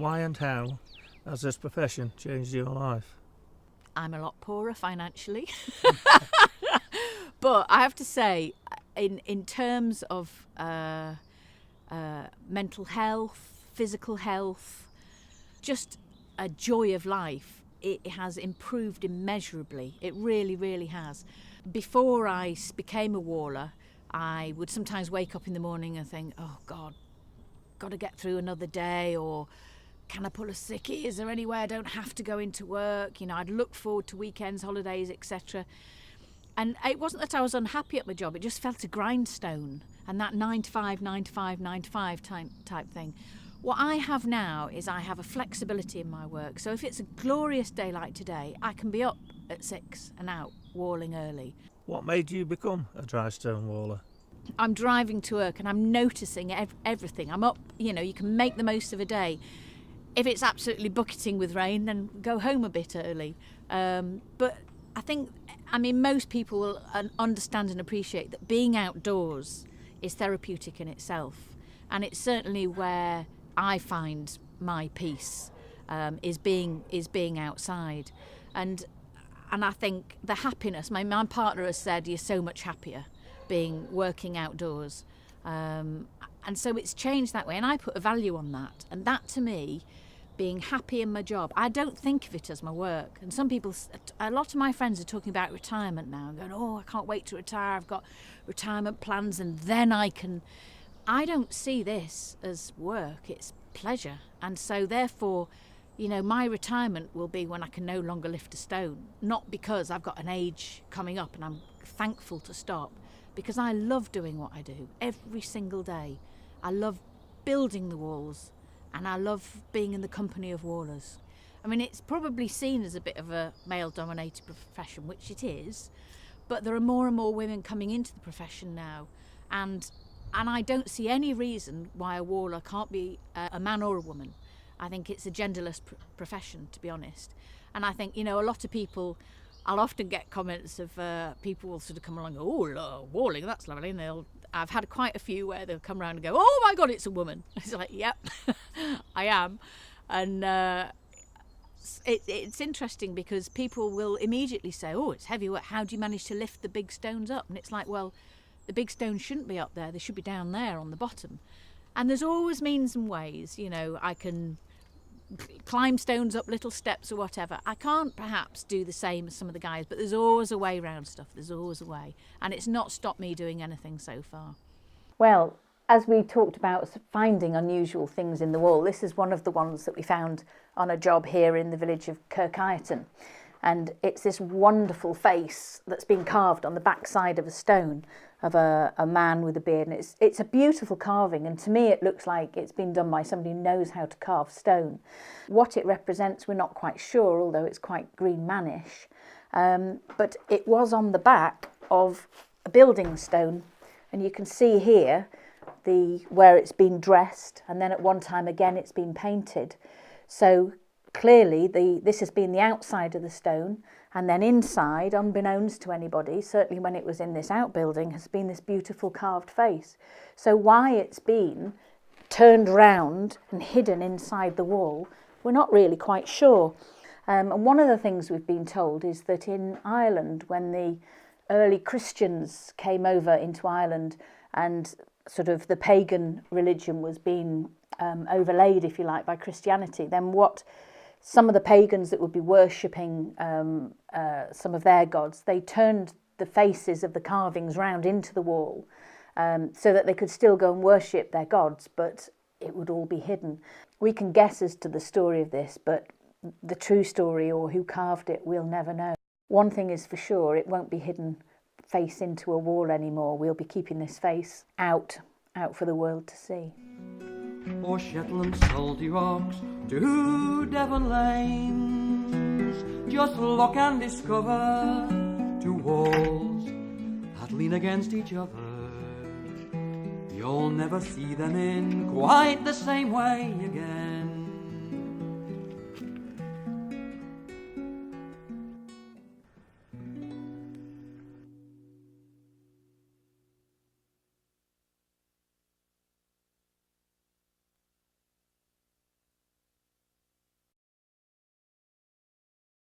Why and how has this profession changed your life? I'm a lot poorer financially. But I have to say, in terms of mental health, physical health, just a joy of life, it has improved immeasurably. It really, really has. Before I became a waller, I would sometimes wake up in the morning and think, oh God, got to get through another day, or can I pull a sickie? Is there any way I don't have to go into work? You know, I'd look forward to weekends, holidays, etc. And it wasn't that I was unhappy at my job, it just felt a grindstone, and that 9 to 5, 9 to 5, 9 to 5 type thing. What I have now is I have a flexibility in my work. So if it's a glorious day like today, I can be up at 6 and out walling early. What made you become a dry stone waller? I'm driving to work and I'm noticing everything. I'm up, you know, you can make the most of a day. If it's absolutely bucketing with rain, then go home a bit early. But I mean, most people will understand and appreciate that being outdoors is therapeutic in itself. And it's certainly where I find my peace, is being outside. And I think the happiness, my partner has said, you're so much happier working outdoors. And so it's changed that way. And I put a value on that. And that to me, being happy in my job, I don't think of it as my work. And a lot of my friends are talking about retirement now and going, oh, I can't wait to retire, I've got retirement plans and then I don't see this as work, it's pleasure. And so therefore, you know, my retirement will be when I can no longer lift a stone, not because I've got an age coming up and I'm thankful to stop, because I love doing what I do every single day. I love building the walls, and I love being in the company of wallers. I mean, it's probably seen as a bit of a male-dominated profession, which it is, but there are more and more women coming into the profession now, and I don't see any reason why a waller can't be a man or a woman. I think it's a genderless profession, to be honest. And I think, you know, a lot of people, I'll often get comments of people will sort of come along and go, oh, walling, that's lovely, and I've had quite a few where they'll come around and go, oh my God, it's a woman. It's like, yep, I am. And it's interesting because people will immediately say, oh, it's heavy work. How do you manage to lift the big stones up? And it's like, well, the big stones shouldn't be up there. They should be down there on the bottom. And there's always means and ways. You know, I can climb stones up little steps or whatever. I can't perhaps do the same as some of the guys, but there's always a way around stuff. There's always a way. And it's not stopped me doing anything so far. Well, as we talked about finding unusual things in the wall, this is one of the ones that we found on a job here in the village of Kirkirton. And it's this wonderful face that's been carved on the back side of a stone of a man with a beard. And it's a beautiful carving, and to me it looks like it's been done by somebody who knows how to carve stone. What it represents we're not quite sure, although it's quite Green Man-ish. But it was on the back of a building stone, and you can see here where it's been dressed, and then at one time again it's been painted. So clearly this has been the outside of the stone, and then inside, unbeknownst to anybody, certainly when it was in this outbuilding, has been this beautiful carved face. So why it's been turned round and hidden inside the wall, we're not really quite sure. And one of the things we've been told is that in Ireland, when the early Christians came over into Ireland and sort of the pagan religion was being overlaid, if you like, by Christianity, then what some of the pagans that would be worshipping some of their gods, they turned the faces of the carvings round into the wall so that they could still go and worship their gods, but it would all be hidden. We can guess as to the story of this, but the true story or who carved it, we'll never know. One thing is for sure, it won't be hidden face into a wall anymore. We'll be keeping this face out for the world to see. O'er Shetland salty rocks to Devon lanes, just look and discover two walls that lean against each other. You'll never see them in quite the same way again.